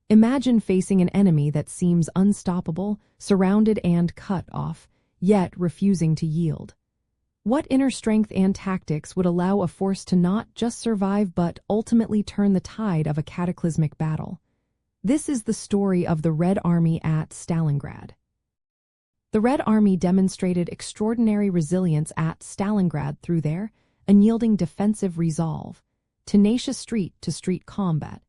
Imagine facing an enemy that seems unstoppable, surrounded and cut off, yet refusing to yield. What inner strength and tactics would allow a force to not just survive but ultimately turn the tide of a cataclysmic battle? This is the story of the Red Army at Stalingrad. The Red Army demonstrated extraordinary resilience at Stalingrad through their unyielding defensive resolve, tenacious street-to-street combat,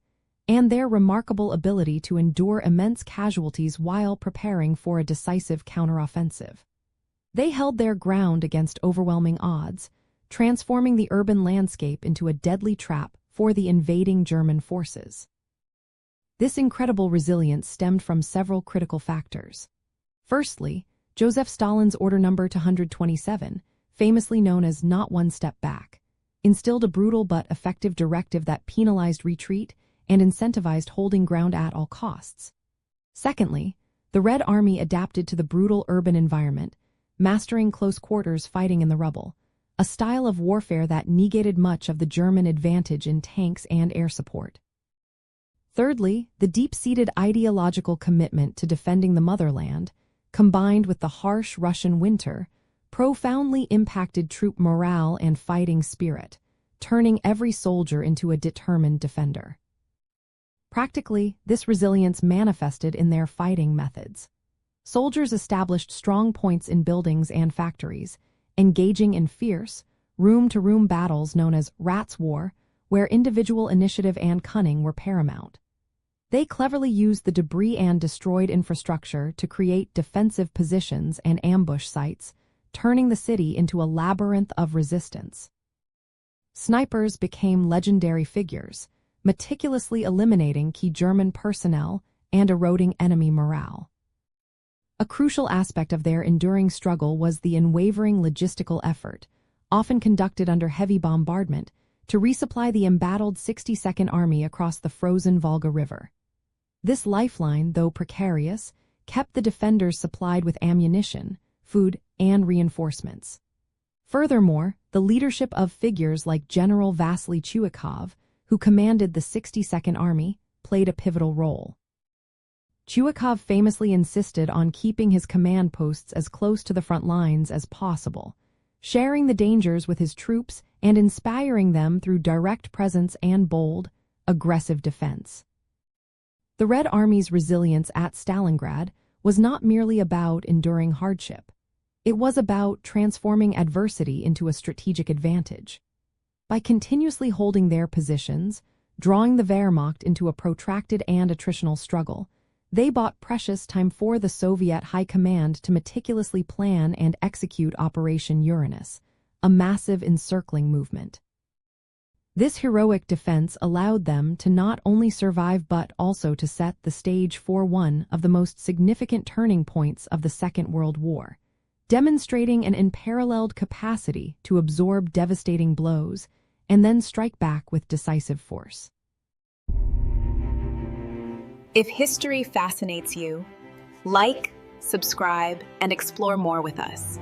and their remarkable ability to endure immense casualties while preparing for a decisive counteroffensive. They held their ground against overwhelming odds, transforming the urban landscape into a deadly trap for the invading German forces. This incredible resilience stemmed from several critical factors. Firstly, Joseph Stalin's Order Number 227, famously known as Not One Step Back, instilled a brutal but effective directive that penalized retreat and incentivized holding ground at all costs. Secondly, the Red Army adapted to the brutal urban environment, mastering close-quarters fighting in the rubble, a style of warfare that negated much of the German advantage in tanks and air support. Thirdly, the deep-seated ideological commitment to defending the motherland, combined with the harsh Russian winter, profoundly impacted troop morale and fighting spirit, turning every soldier into a determined defender. Practically, this resilience manifested in their fighting methods. Soldiers established strong points in buildings and factories, engaging in fierce, room-to-room battles known as Rats' War, where individual initiative and cunning were paramount. They cleverly used the debris and destroyed infrastructure to create defensive positions and ambush sites, turning the city into a labyrinth of resistance. Snipers became legendary figures, meticulously eliminating key German personnel and eroding enemy morale. A crucial aspect of their enduring struggle was the unwavering logistical effort, often conducted under heavy bombardment, to resupply the embattled 62nd Army across the frozen Volga River. This lifeline, though precarious, kept the defenders supplied with ammunition, food, and reinforcements. Furthermore, the leadership of figures like General Vasily Chuikov, who commanded the 62nd Army, played a pivotal role. Chuikov famously insisted on keeping his command posts as close to the front lines as possible, sharing the dangers with his troops and inspiring them through direct presence and bold, aggressive defense. The Red Army's resilience at Stalingrad was not merely about enduring hardship. It was about transforming adversity into a strategic advantage. By continuously holding their positions, drawing the Wehrmacht into a protracted and attritional struggle, they bought precious time for the Soviet High Command to meticulously plan and execute Operation Uranus, a massive encircling movement. This heroic defense allowed them to not only survive but also to set the stage for one of the most significant turning points of the Second World War, demonstrating an unparalleled capacity to absorb devastating blows and then strike back with decisive force. If history fascinates you, like, subscribe, and explore more with us.